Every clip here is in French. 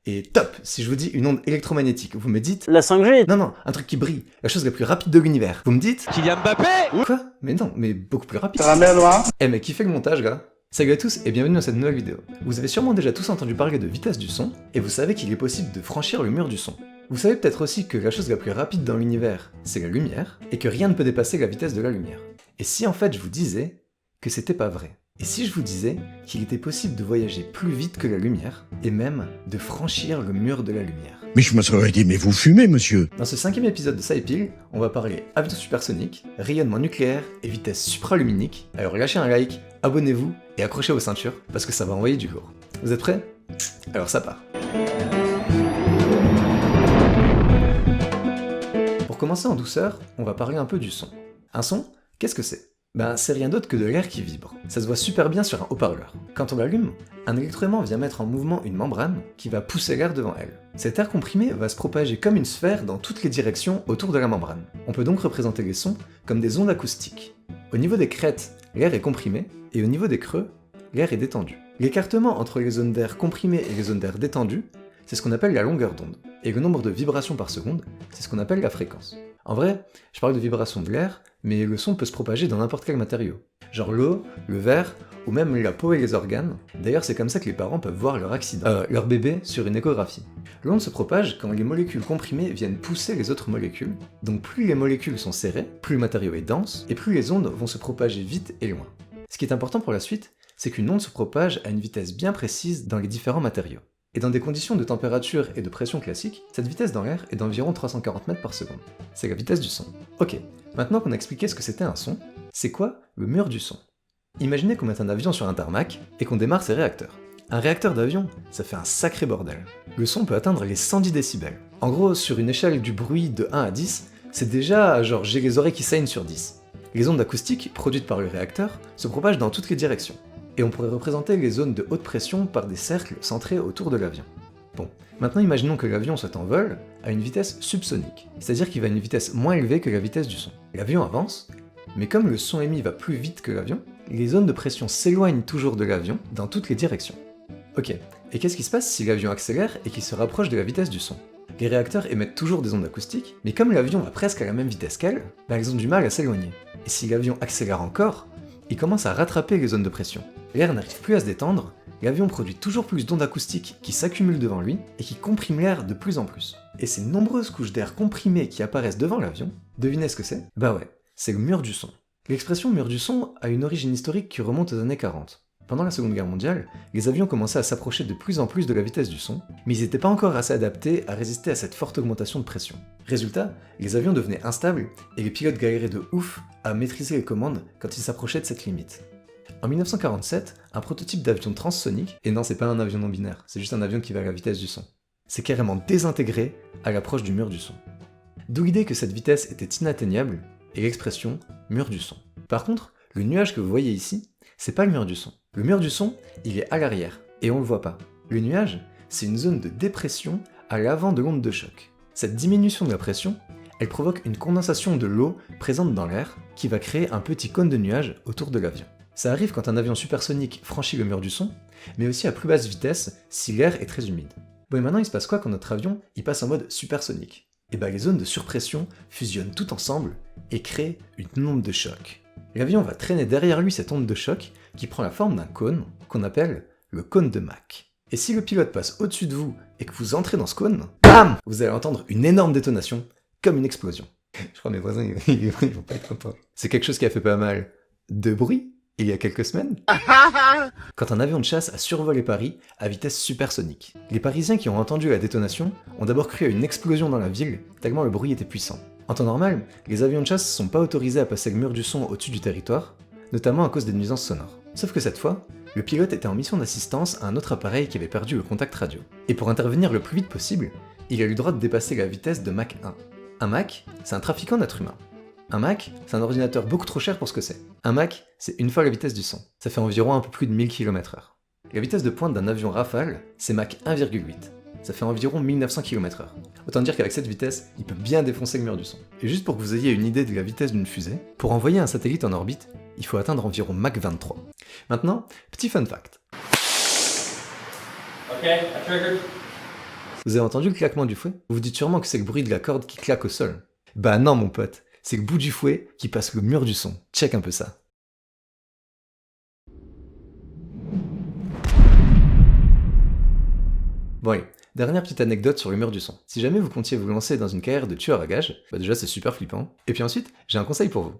Et top, si je vous dis une onde électromagnétique, vous me dites... La 5G. Non, un truc qui brille, la chose la plus rapide de l'univers. Vous me dites... Kylian Mbappé. Quoi? Mais non, mais beaucoup plus rapide. C'est la mer Noire. Eh mais qui fait le montage, gars? Salut à tous et bienvenue dans cette nouvelle vidéo. Vous avez sûrement déjà tous entendu parler de vitesse du son, et vous savez qu'il est possible de franchir le mur du son. Vous savez peut-être aussi que la chose la plus rapide dans l'univers, c'est la lumière, et que rien ne peut dépasser la vitesse de la lumière. Et si en fait je vous disais que c'était pas vrai? Et si je vous disais qu'il était possible de voyager plus vite que la lumière, et même de franchir le mur de la lumière? Mais je me serais dit, mais vous fumez, monsieur. Dans ce 5e épisode de Ça et Pile, on va parler avion supersonique, rayonnement nucléaire et vitesse supraluminique. Alors lâchez un like, abonnez-vous et accrochez vos ceintures, parce que ça va envoyer du lourd. Vous êtes prêts? Alors ça part. Pour commencer en douceur, on va parler un peu du son. Un son, qu'est-ce que c'est? Ben, c'est rien d'autre que de l'air qui vibre. Ça se voit super bien sur un haut-parleur. Quand on l'allume, un électroaimant vient mettre en mouvement une membrane qui va pousser l'air devant elle. Cet air comprimé va se propager comme une sphère dans toutes les directions autour de la membrane. On peut donc représenter les sons comme des ondes acoustiques. Au niveau des crêtes, l'air est comprimé, et au niveau des creux, l'air est détendu. L'écartement entre les zones d'air comprimées et les zones d'air détendues, c'est ce qu'on appelle la longueur d'onde. Et le nombre de vibrations par seconde, c'est ce qu'on appelle la fréquence. En vrai, je parle de vibration de l'air, mais le son peut se propager dans n'importe quel matériau. Genre l'eau, le verre, ou même la peau et les organes. D'ailleurs, c'est comme ça que les parents peuvent voir leur bébé sur une échographie. L'onde se propage quand les molécules comprimées viennent pousser les autres molécules. Donc plus les molécules sont serrées, plus le matériau est dense, et plus les ondes vont se propager vite et loin. Ce qui est important pour la suite, c'est qu'une onde se propage à une vitesse bien précise dans les différents matériaux. Et dans des conditions de température et de pression classiques, cette vitesse dans l'air est d'environ 340 mètres par seconde. C'est la vitesse du son. Ok, maintenant qu'on a expliqué ce que c'était un son, c'est quoi le mur du son? Imaginez qu'on mette un avion sur un tarmac et qu'on démarre ses réacteurs. Un réacteur d'avion, ça fait un sacré bordel. Le son peut atteindre les 110 décibels. En gros, sur une échelle du bruit de 1 à 10, c'est déjà genre j'ai les oreilles qui saignent sur 10. Les ondes acoustiques, produites par le réacteur, se propagent dans toutes les directions. Et on pourrait représenter les zones de haute pression par des cercles centrés autour de l'avion. Bon, maintenant imaginons que l'avion soit en vol à une vitesse subsonique, c'est-à-dire qu'il va à une vitesse moins élevée que la vitesse du son. L'avion avance, mais comme le son émis va plus vite que l'avion, les zones de pression s'éloignent toujours de l'avion dans toutes les directions. Ok, et qu'est-ce qui se passe si l'avion accélère et qu'il se rapproche de la vitesse du son? Les réacteurs émettent toujours des ondes acoustiques, mais comme l'avion va presque à la même vitesse qu'elle, elles ont du mal à s'éloigner. Et si l'avion accélère encore, il commence à rattraper les zones de pression. L'air n'arrive plus à se détendre, l'avion produit toujours plus d'ondes acoustiques qui s'accumulent devant lui et qui compriment l'air de plus en plus. Et ces nombreuses couches d'air comprimées qui apparaissent devant l'avion, devinez ce que c'est? Bah ouais, c'est le mur du son. L'expression mur du son a une origine historique qui remonte aux années 40. Pendant la Seconde Guerre mondiale, les avions commençaient à s'approcher de plus en plus de la vitesse du son, mais ils n'étaient pas encore assez adaptés à résister à cette forte augmentation de pression. Résultat, les avions devenaient instables et les pilotes galéraient de ouf à maîtriser les commandes quand ils s'approchaient de cette limite. En 1947, un prototype d'avion transsonique, et non c'est pas un avion non binaire, c'est juste un avion qui va à la vitesse du son, s'est carrément désintégré à l'approche du mur du son. D'où l'idée que cette vitesse était inatteignable, et l'expression mur du son. Par contre, le nuage que vous voyez ici, c'est pas le mur du son. Le mur du son, il est à l'arrière, et on le voit pas. Le nuage, c'est une zone de dépression à l'avant de l'onde de choc. Cette diminution de la pression, elle provoque une condensation de l'eau présente dans l'air, qui va créer un petit cône de nuage autour de l'avion. Ça arrive quand un avion supersonique franchit le mur du son, mais aussi à plus basse vitesse si l'air est très humide. Bon et maintenant il se passe quoi quand notre avion il passe en mode supersonique? Et bah les zones de surpression fusionnent toutes ensemble et créent une onde de choc. L'avion va traîner derrière lui cette onde de choc qui prend la forme d'un cône qu'on appelle le cône de Mach. Et si le pilote passe au-dessus de vous et que vous entrez dans ce cône, BAM! Vous allez entendre une énorme détonation, comme une explosion. Je crois que mes voisins ils vont pas être contents. C'est quelque chose qui a fait pas mal de bruit il y a quelques semaines, quand un avion de chasse a survolé Paris à vitesse supersonique. Les Parisiens qui ont entendu la détonation ont d'abord cru à une explosion dans la ville, tellement le bruit était puissant. En temps normal, les avions de chasse ne sont pas autorisés à passer le mur du son au-dessus du territoire, notamment à cause des nuisances sonores. Sauf que cette fois, le pilote était en mission d'assistance à un autre appareil qui avait perdu le contact radio. Et pour intervenir le plus vite possible, il a eu le droit de dépasser la vitesse de Mach 1. Un Mach, c'est un trafiquant d'êtres humains. Un Mach, c'est un ordinateur beaucoup trop cher pour ce que c'est. Un Mach, c'est une fois la vitesse du son. Ça fait environ un peu plus de 1000 km/h. La vitesse de pointe d'un avion Rafale, c'est Mach 1,8. Ça fait environ 1900 km/h. Autant dire qu'avec cette vitesse, il peut bien défoncer le mur du son. Et juste pour que vous ayez une idée de la vitesse d'une fusée, pour envoyer un satellite en orbite, il faut atteindre environ Mach 23. Maintenant, petit fun fact. Okay, I triggered. Vous avez entendu le claquement du fouet? Vous vous dites sûrement que c'est le bruit de la corde qui claque au sol. Bah non mon pote, c'est le bout du fouet qui passe le mur du son. Check un peu ça. Bon allez, dernière petite anecdote sur le mur du son. Si jamais vous comptiez vous lancer dans une carrière de tueur à gages, bah déjà c'est super flippant. Et puis ensuite, j'ai un conseil pour vous.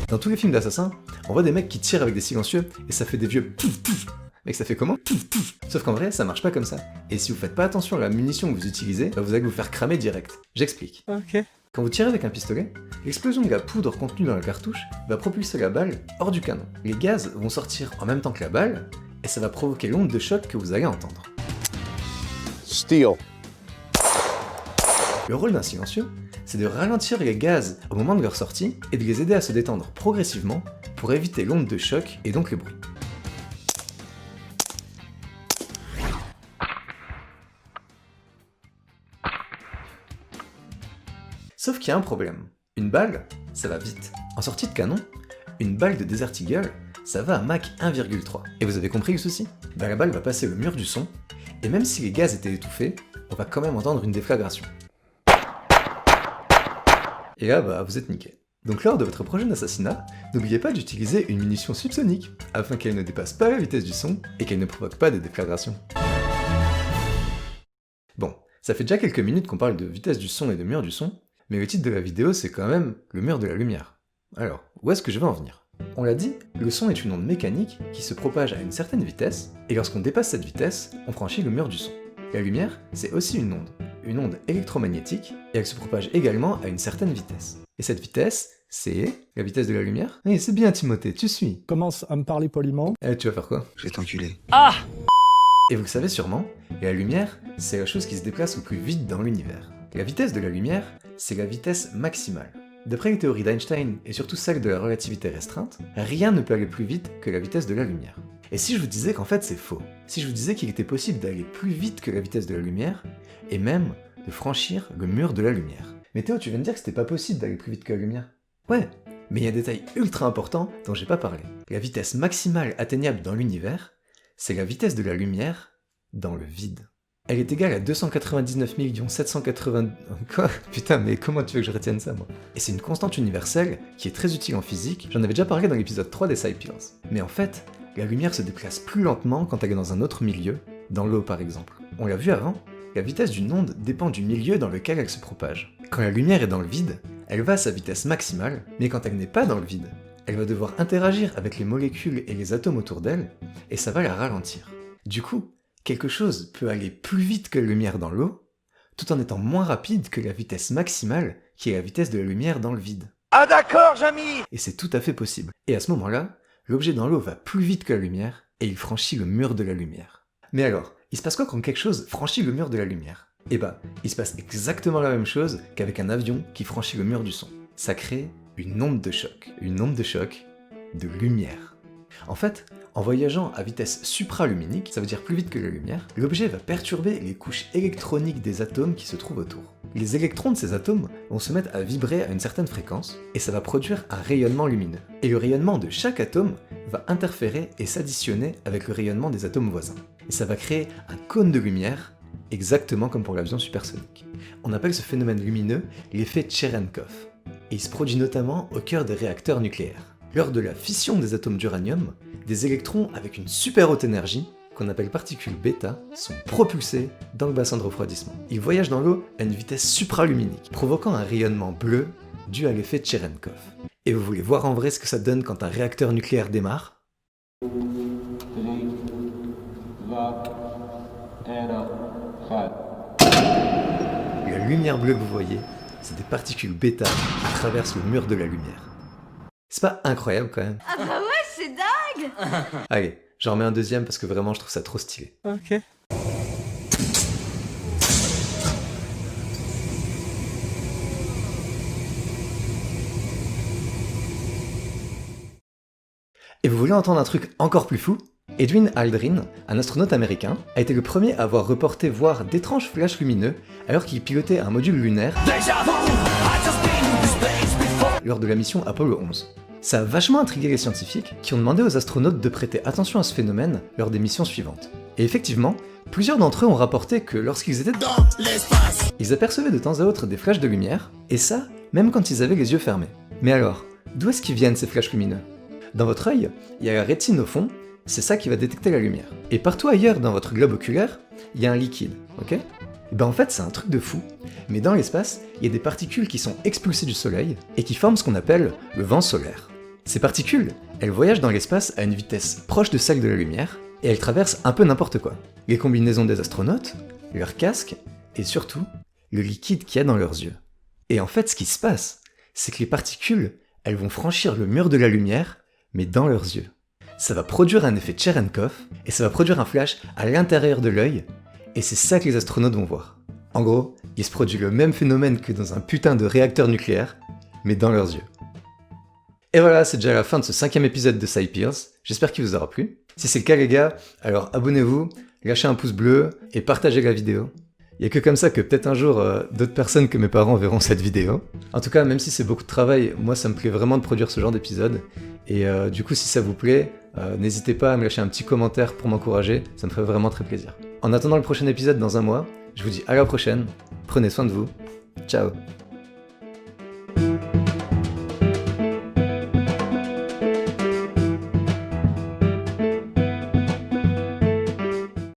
Dans tous les films d'assassins, on voit des mecs qui tirent avec des silencieux et ça fait des vieux pouf pouf. Mec, ça fait comment? Pouf pouf. Sauf qu'en vrai, ça marche pas comme ça. Et si vous faites pas attention à la munition que vous utilisez, bah vous allez vous faire cramer direct. J'explique. Ok. Quand vous tirez avec un pistolet, l'explosion de la poudre contenue dans la cartouche va propulser la balle hors du canon. Les gaz vont sortir en même temps que la balle, et ça va provoquer l'onde de choc que vous allez entendre. Steel. Le rôle d'un silencieux, c'est de ralentir les gaz au moment de leur sortie et de les aider à se détendre progressivement pour éviter l'onde de choc et donc le bruit. Sauf qu'il y a un problème. Une balle, ça va vite. En sortie de canon, une balle de Desert Eagle, ça va à Mach 1,3. Et vous avez compris le souci? Bah la balle va passer le mur du son, et même si les gaz étaient étouffés, on va quand même entendre une déflagration. Et là, bah vous êtes niqué. Donc lors de votre prochain assassinat, n'oubliez pas d'utiliser une munition subsonique, afin qu'elle ne dépasse pas la vitesse du son, et qu'elle ne provoque pas des déflagrations. Bon, ça fait déjà quelques minutes qu'on parle de vitesse du son et de mur du son, mais le titre de la vidéo c'est quand même le mur de la lumière. Alors, où est-ce que je vais en venir? On l'a dit, le son est une onde mécanique qui se propage à une certaine vitesse, et lorsqu'on dépasse cette vitesse, on franchit le mur du son. La lumière, c'est aussi une onde électromagnétique, et elle se propage également à une certaine vitesse. Et cette vitesse, c'est la vitesse de la lumière? Oui, c'est bien Timothée, tu suis. Commence à me parler poliment. Eh, tu vas faire quoi? Je vais t'enculer. Et vous le savez sûrement, la lumière, c'est la chose qui se déplace au plus vite dans l'univers. La vitesse de la lumière, c'est la vitesse maximale. D'après les théories d'Einstein, et surtout celle de la relativité restreinte, rien ne peut aller plus vite que la vitesse de la lumière. Et si je vous disais qu'en fait c'est faux? Si je vous disais qu'il était possible d'aller plus vite que la vitesse de la lumière, et même de franchir le mur de la lumière? Mais Théo, tu viens de dire que c'était pas possible d'aller plus vite que la lumière? Ouais, mais il y a un détail ultra important dont j'ai pas parlé. La vitesse maximale atteignable dans l'univers, c'est la vitesse de la lumière dans le vide. Elle est égale à 299 780... Quoi? Putain, mais comment tu veux que je retienne ça, moi? Et c'est une constante universelle qui est très utile en physique, j'en avais déjà parlé dans l'épisode 3 des Sapiens. Mais en fait, la lumière se déplace plus lentement quand elle est dans un autre milieu, dans l'eau par exemple. On l'a vu avant, la vitesse d'une onde dépend du milieu dans lequel elle se propage. Quand la lumière est dans le vide, elle va à sa vitesse maximale, mais quand elle n'est pas dans le vide, elle va devoir interagir avec les molécules et les atomes autour d'elle, et ça va la ralentir. Du coup, quelque chose peut aller plus vite que la lumière dans l'eau, tout en étant moins rapide que la vitesse maximale, qui est la vitesse de la lumière dans le vide. Ah d'accord, Jamy! Et c'est tout à fait possible. Et à ce moment-là, l'objet dans l'eau va plus vite que la lumière, et il franchit le mur de la lumière. Mais alors, il se passe quoi quand quelque chose franchit le mur de la lumière? Eh bah, il se passe exactement la même chose qu'avec un avion qui franchit le mur du son. Ça crée une onde de choc. Une onde de choc de lumière. En fait, en voyageant à vitesse supraluminique, ça veut dire plus vite que la lumière, l'objet va perturber les couches électroniques des atomes qui se trouvent autour. Les électrons de ces atomes vont se mettre à vibrer à une certaine fréquence, et ça va produire un rayonnement lumineux. Et le rayonnement de chaque atome va interférer et s'additionner avec le rayonnement des atomes voisins. Et ça va créer un cône de lumière, exactement comme pour l'avion supersonique. On appelle ce phénomène lumineux l'effet Cherenkov, et il se produit notamment au cœur des réacteurs nucléaires. Lors de la fission des atomes d'uranium, des électrons avec une super haute énergie, qu'on appelle particules bêta, sont propulsés dans le bassin de refroidissement. Ils voyagent dans l'eau à une vitesse supraluminique, provoquant un rayonnement bleu dû à l'effet Cherenkov. Et vous voulez voir en vrai ce que ça donne quand un réacteur nucléaire démarre? La lumière bleue que vous voyez, c'est des particules bêta qui traversent le mur de la lumière. C'est pas incroyable quand même? Ah bah ouais, c'est dingue! Allez, j'en remets un deuxième parce que vraiment je trouve ça trop stylé. Ok. Et vous voulez entendre un truc encore plus fou? Edwin Aldrin, un astronaute américain, a été le premier à avoir reporté voir d'étranges flashs lumineux alors qu'il pilotait un module lunaire lors de la mission Apollo 11. Ça a vachement intrigué les scientifiques qui ont demandé aux astronautes de prêter attention à ce phénomène lors des missions suivantes. Et effectivement, plusieurs d'entre eux ont rapporté que lorsqu'ils étaient dans l'espace, ils apercevaient de temps à autre des flashs de lumière, et ça, même quand ils avaient les yeux fermés. Mais alors, d'où est-ce qu'ils viennent ces flashs lumineux? Dans votre œil, il y a la rétine au fond, c'est ça qui va détecter la lumière. Et partout ailleurs dans votre globe oculaire, il y a un liquide, ok? Et ben en fait c'est un truc de fou, mais dans l'espace, il y a des particules qui sont expulsées du soleil et qui forment ce qu'on appelle le vent solaire. Ces particules, elles voyagent dans l'espace à une vitesse proche de celle de la lumière, et elles traversent un peu n'importe quoi. Les combinaisons des astronautes, leur casque, et surtout, le liquide qu'il y a dans leurs yeux. Et en fait ce qui se passe, c'est que les particules, elles vont franchir le mur de la lumière, mais dans leurs yeux. Ça va produire un effet Cherenkov, et ça va produire un flash à l'intérieur de l'œil, et c'est ça que les astronautes vont voir. En gros, il se produit le même phénomène que dans un putain de réacteur nucléaire, mais dans leurs yeux. Et voilà, c'est déjà la fin de ce 5e épisode de SciPeers, j'espère qu'il vous aura plu. Si c'est le cas les gars, alors abonnez-vous, lâchez un pouce bleu, et partagez la vidéo. Il y a que comme ça que peut-être un jour, d'autres personnes que mes parents verront cette vidéo. En tout cas, même si c'est beaucoup de travail, moi ça me plaît vraiment de produire ce genre d'épisode. Et du coup, si ça vous plaît, n'hésitez pas à me lâcher un petit commentaire pour m'encourager, ça me ferait vraiment très plaisir. En attendant le prochain épisode dans un mois, je vous dis à la prochaine, prenez soin de vous, ciao.